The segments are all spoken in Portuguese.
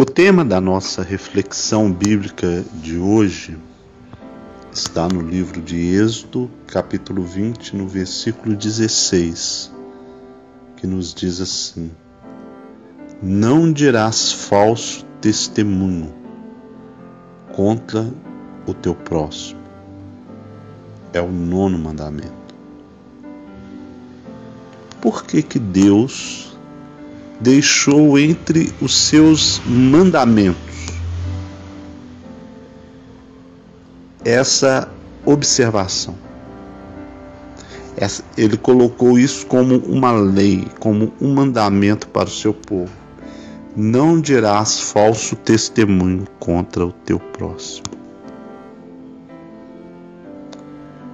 O tema da nossa reflexão bíblica de hoje está no livro de Êxodo, capítulo 20, no versículo 16, que nos diz assim: Não dirás falso testemunho contra o teu próximo. É o 9º mandamento. Por que Deus deixou entre os seus mandamentos essa observação? Ele colocou isso como uma lei, como um mandamento para o seu povo. Não dirás falso testemunho contra o teu próximo.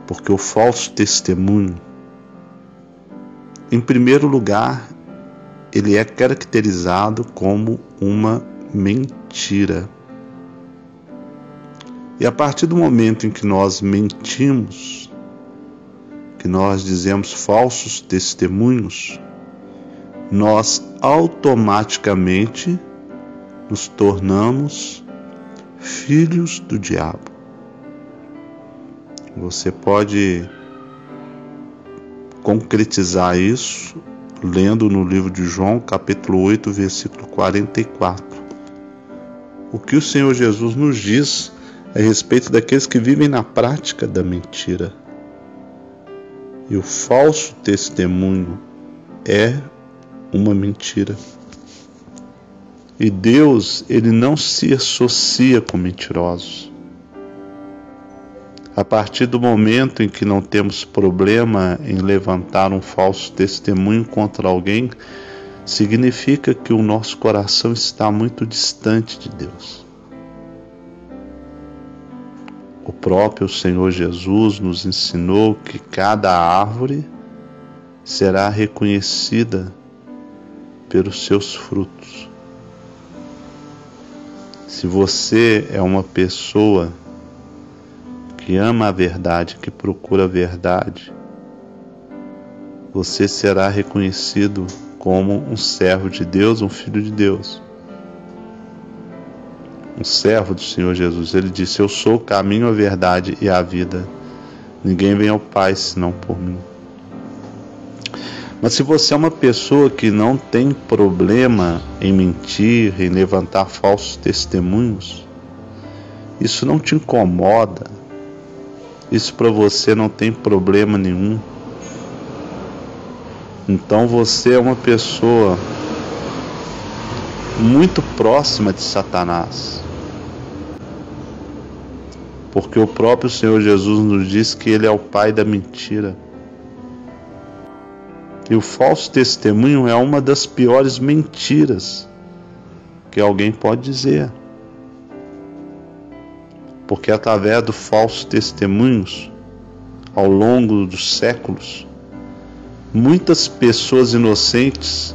Porque o falso testemunho, em primeiro lugar, ele é caracterizado como uma mentira. E a partir do momento em que nós mentimos, que nós dizemos falsos testemunhos, nós automaticamente nos tornamos filhos do diabo. Você pode concretizar isso lendo no livro de João, capítulo 8, versículo 44. O que o Senhor Jesus nos diz a respeito daqueles que vivem na prática da mentira. E o falso testemunho é uma mentira. E Deus, ele não se associa com mentirosos. A partir do momento em que não temos problema em levantar um falso testemunho contra alguém, significa que o nosso coração está muito distante de Deus. O próprio Senhor Jesus nos ensinou que cada árvore será reconhecida pelos seus frutos. Se você é uma pessoa que ama a verdade, que procura a verdade, você será reconhecido como um servo de Deus, um filho de Deus. Um servo do Senhor Jesus. Ele disse: Eu sou o caminho, a verdade e a vida. Ninguém vem ao Pai senão por mim. Mas se você é uma pessoa que não tem problema em mentir, em levantar falsos testemunhos, isso não te incomoda. Isso para você não tem problema nenhum. Então você é uma pessoa muito próxima de Satanás. Porque o próprio Senhor Jesus nos diz que ele é o pai da mentira. E o falso testemunho é uma das piores mentiras que alguém pode dizer. Porque através do falsos testemunhos, ao longo dos séculos, muitas pessoas inocentes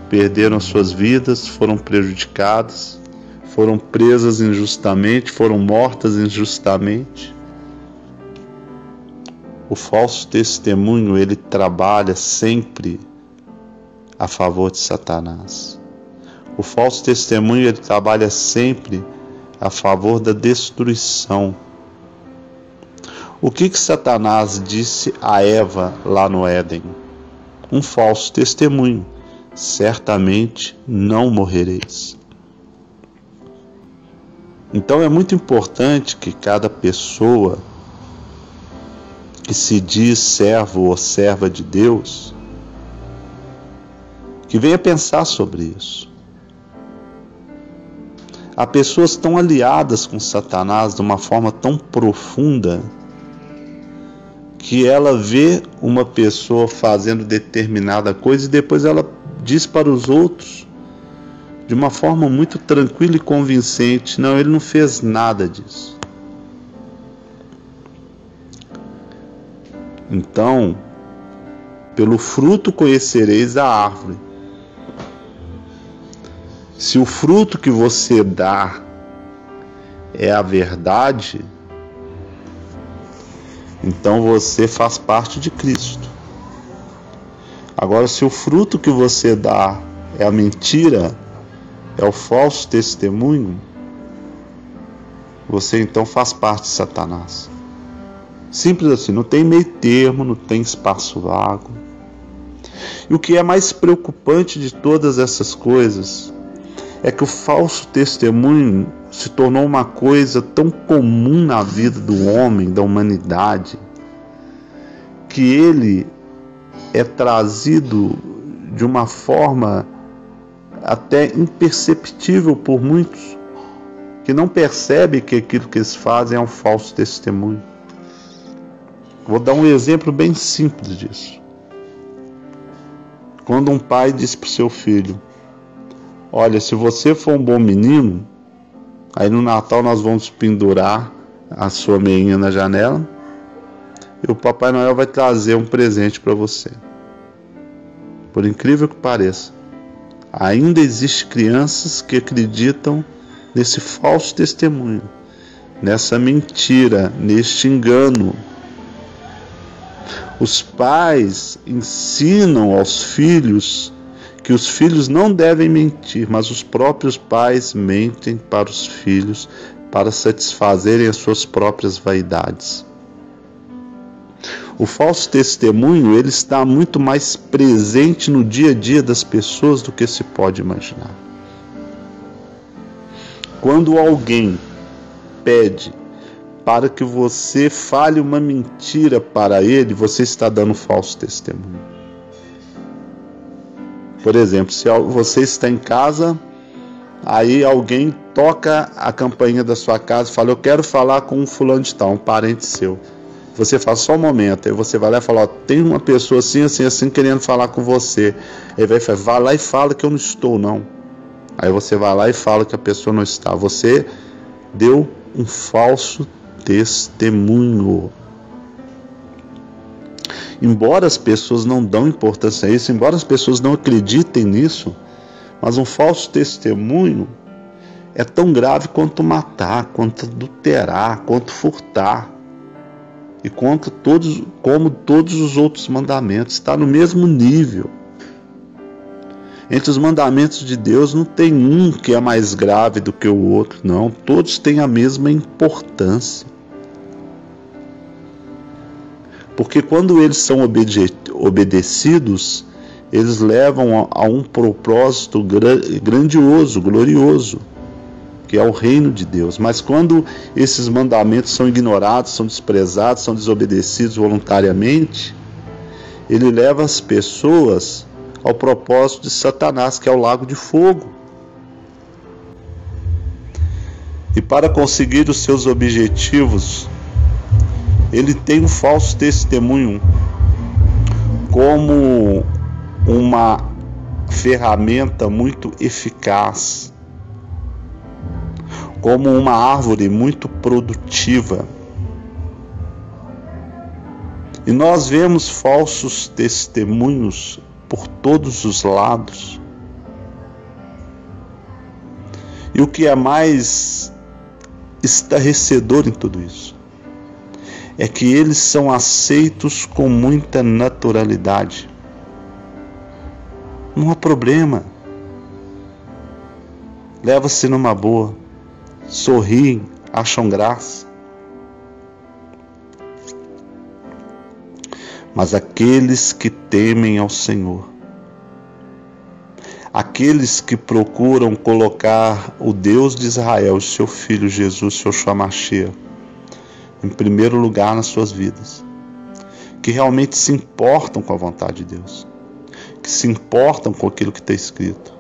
perderam suas vidas, foram prejudicadas, foram presas injustamente, foram mortas injustamente. O falso testemunho, ele trabalha sempre a favor de Satanás. O falso testemunho, ele trabalha sempre a favor da destruição. O que Satanás disse a Eva lá no Éden? Um falso testemunho: certamente não morrereis. Então é muito importante que cada pessoa que se diz servo ou serva de Deus, que venha pensar sobre isso. Há pessoas tão aliadas com Satanás de uma forma tão profunda que ela vê uma pessoa fazendo determinada coisa e depois ela diz para os outros de uma forma muito tranquila e convincente: não, ele não fez nada disso. Então, pelo fruto conhecereis a árvore. Se o fruto que você dá é a verdade, então você faz parte de Cristo. Agora, se o fruto que você dá é a mentira, é o falso testemunho, você então faz parte de Satanás. Simples assim, não tem meio termo, não tem espaço vago. E o que é mais preocupante de todas essas coisas é que o falso testemunho se tornou uma coisa tão comum na vida do homem, da humanidade, que ele é trazido de uma forma até imperceptível por muitos, que não percebem que aquilo que eles fazem é um falso testemunho. Vou dar um exemplo bem simples disso. Quando um pai diz para o seu filho: olha, se você for um bom menino, aí no Natal nós vamos pendurar a sua meinha na janela e o Papai Noel vai trazer um presente para você. Por incrível que pareça, ainda existem crianças que acreditam nesse falso testemunho, nessa mentira, neste engano. Os pais ensinam aos filhos que os filhos não devem mentir, mas os próprios pais mentem para os filhos para satisfazerem as suas próprias vaidades. O falso testemunho, ele está muito mais presente no dia a dia das pessoas do que se pode imaginar. Quando alguém pede para que você fale uma mentira para ele, você está dando falso testemunho. Por exemplo, se você está em casa, aí alguém toca a campainha da sua casa e fala: eu quero falar com um fulano de tal, um parente seu. Você fala: só um momento. Aí você vai lá e fala: ó, tem uma pessoa assim, assim, assim querendo falar com você. Aí vai lá e fala que eu não estou, não. Aí você vai lá e fala que a pessoa não está. Você deu um falso testemunho. Embora as pessoas não dão importância a isso, embora as pessoas não acreditem nisso, mas um falso testemunho é tão grave quanto matar, quanto adulterar, quanto furtar. E como todos os outros mandamentos, está no mesmo nível. Entre os mandamentos de Deus não tem um que é mais grave do que o outro, não. Todos têm a mesma importância. Porque quando eles são obedecidos, eles levam a um propósito grandioso, glorioso, que é o reino de Deus. Mas quando esses mandamentos são ignorados, são desprezados, são desobedecidos voluntariamente, ele leva as pessoas ao propósito de Satanás, que é o lago de fogo. E para conseguir os seus objetivos, ele tem um falso testemunho como uma ferramenta muito eficaz, como uma árvore muito produtiva. E nós vemos falsos testemunhos por todos os lados. E o que é mais estarrecedor em tudo isso é que eles são aceitos com muita naturalidade. Não há problema. Leva-se numa boa. Sorriem, acham graça. Mas aqueles que temem ao Senhor, aqueles que procuram colocar o Deus de Israel, o seu Filho Jesus, seu Shamash, em primeiro lugar nas suas vidas, que realmente se importam com a vontade de Deus, que se importam com aquilo que está escrito,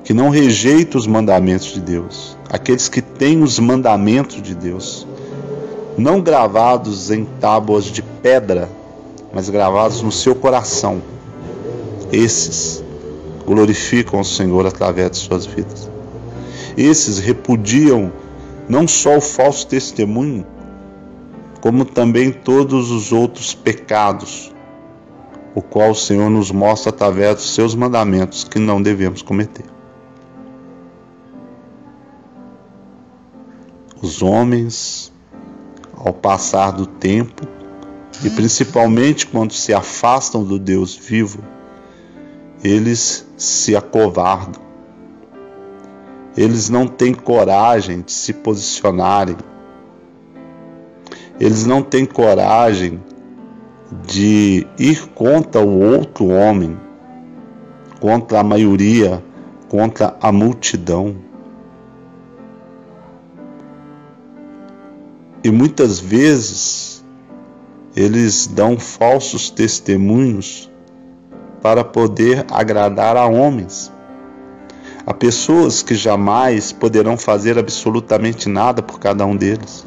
que não rejeitam os mandamentos de Deus, aqueles que têm os mandamentos de Deus, não gravados em tábuas de pedra, mas gravados no seu coração, esses glorificam o Senhor através de suas vidas. Esses repudiam não só o falso testemunho, como também todos os outros pecados, o qual o Senhor nos mostra através dos seus mandamentos que não devemos cometer. Os homens, ao passar do tempo, e principalmente quando se afastam do Deus vivo, eles se acovardam, Eles não têm coragem de se posicionarem. Eles não têm coragem de ir contra o outro homem, contra a maioria, contra a multidão. E muitas vezes eles dão falsos testemunhos para poder agradar a homens, a pessoas que jamais poderão fazer absolutamente nada por cada um deles.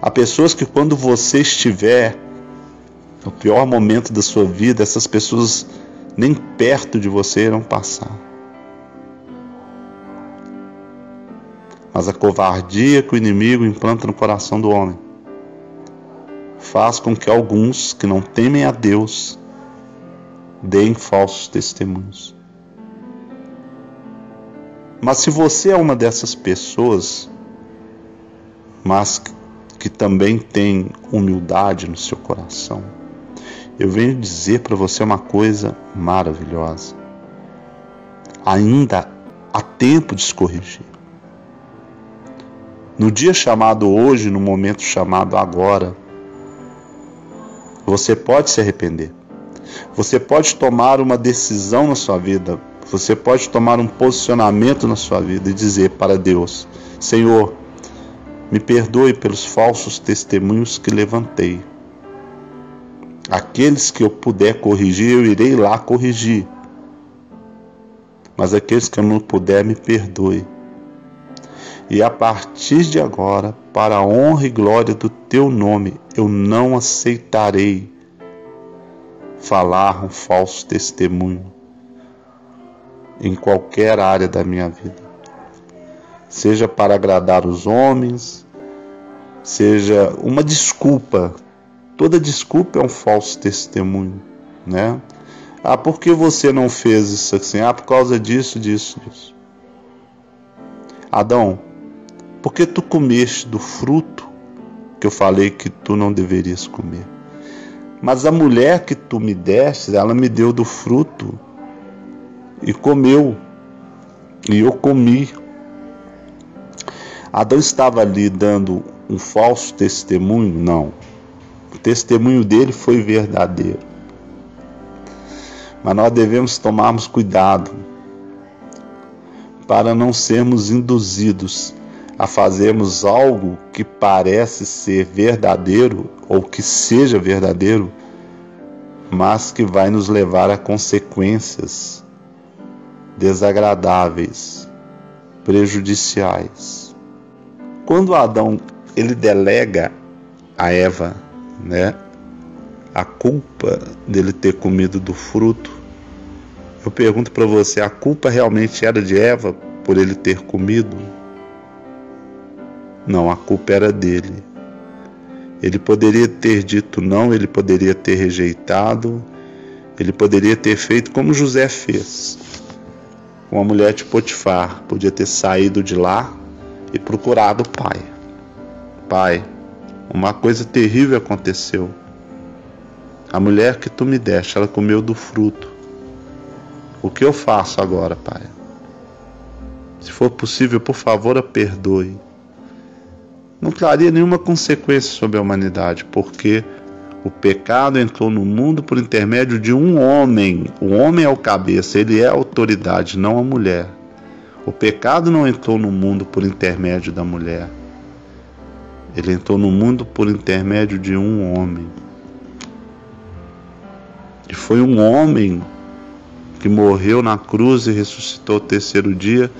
Há pessoas que quando você estiver no pior momento da sua vida, essas pessoas nem perto de você irão passar. Mas a covardia que o inimigo implanta no coração do homem faz com que alguns que não temem a Deus deem falsos testemunhos. Mas se você é uma dessas pessoas, mas que também tem humildade no seu coração, eu venho dizer para você uma coisa maravilhosa. Ainda há tempo de se corrigir. No dia chamado hoje, no momento chamado agora, você pode se arrepender. Você pode tomar uma decisão na sua vida. Você pode tomar um posicionamento na sua vida e dizer para Deus: Senhor, me perdoe pelos falsos testemunhos que levantei. Aqueles que eu puder corrigir, eu irei lá corrigir. Mas aqueles que eu não puder, me perdoe. E a partir de agora, para a honra e glória do teu nome, eu não aceitarei falar um falso testemunho em qualquer área da minha vida. Seja para agradar os homens, seja uma desculpa. Toda desculpa é um falso testemunho, né? Ah, por que você não fez isso assim? Ah, por causa disso. Adão, por que tu comeste do fruto que eu falei que tu não deverias comer? Mas a mulher que tu me deste, ela me deu do fruto e comeu, e eu comi. Adão estava ali dando um falso testemunho? Não. O testemunho dele foi verdadeiro. Mas nós devemos tomarmos cuidado para não sermos induzidos a fazermos algo que parece ser verdadeiro ou que seja verdadeiro, mas que vai nos levar a consequências desagradáveis, prejudiciais. Quando Adão ele delega a Eva, né, a culpa dele ter comido do fruto, eu pergunto para você, a culpa realmente era de Eva por ele ter comido? Não, a culpa era dele. Ele poderia ter dito não, ele poderia ter rejeitado, ele poderia ter feito como José fez com a mulher de Potifar, podia ter saído de lá e procurado o pai. Pai, uma coisa terrível aconteceu. A mulher que tu me deste, ela comeu do fruto. O que eu faço agora, pai? Se for possível, por favor, a perdoe. Não traria nenhuma consequência sobre a humanidade, porque o pecado entrou no mundo por intermédio de um homem. O homem é o cabeça, ele é a autoridade, não a mulher. O pecado não entrou no mundo por intermédio da mulher. Ele entrou no mundo por intermédio de um homem. E foi um homem que morreu na cruz e ressuscitou ao terceiro dia,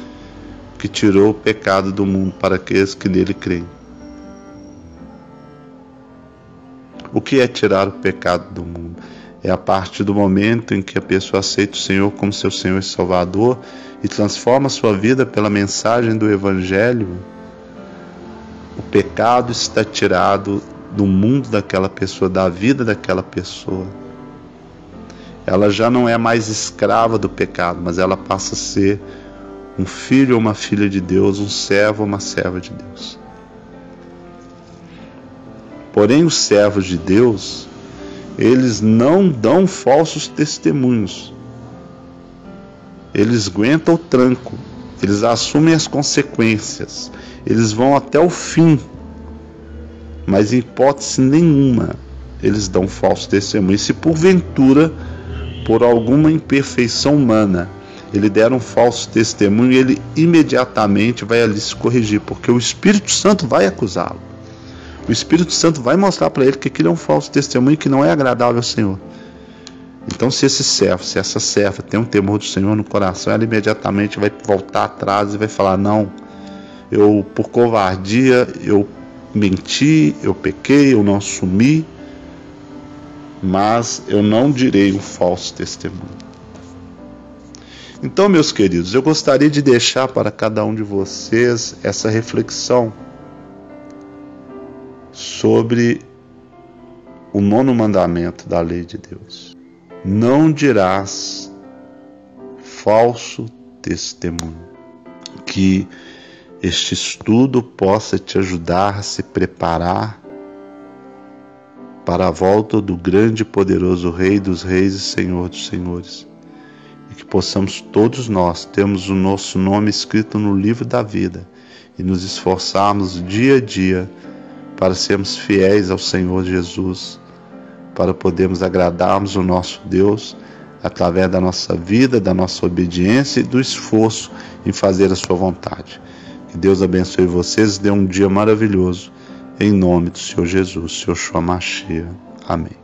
que tirou o pecado do mundo para aqueles que nele creem. O que é tirar o pecado do mundo? É a partir do momento em que a pessoa aceita o Senhor como seu Senhor e Salvador e transforma a sua vida pela mensagem do Evangelho. O pecado está tirado do mundo daquela pessoa, da vida daquela pessoa. Ela já não é mais escrava do pecado, mas ela passa a ser um filho ou uma filha de Deus, um servo ou uma serva de Deus. Porém, os servos de Deus, eles não dão falsos testemunhos. eles aguentam o tranco, eles assumem as consequências, eles vão até o fim, mas em hipótese nenhuma eles dão falso testemunho. E se porventura, por alguma imperfeição humana, ele der um falso testemunho, ele imediatamente vai ali se corrigir, porque o Espírito Santo vai acusá-lo. O Espírito Santo vai mostrar para ele que aquilo é um falso testemunho, que não é agradável ao Senhor. Então, se esse servo, se essa serva tem um temor do Senhor no coração, ela imediatamente vai voltar atrás e vai falar: não, eu por covardia, eu menti, eu pequei, eu não assumi, mas eu não direi um falso testemunho. Então, meus queridos, eu gostaria de deixar para cada um de vocês essa reflexão sobre o 9º mandamento da lei de Deus. Não dirás falso testemunho. Que este estudo possa te ajudar a se preparar para a volta do grande e poderoso Rei dos Reis e Senhor dos Senhores. E que possamos todos nós termos o nosso nome escrito no livro da vida e nos esforçarmos dia a dia para sermos fiéis ao Senhor Jesus, para podermos agradarmos o nosso Deus através da nossa vida, da nossa obediência e do esforço em fazer a sua vontade. Que Deus abençoe vocês e dê um dia maravilhoso, em nome do Senhor Jesus, Yeshua Mashiach. Amém.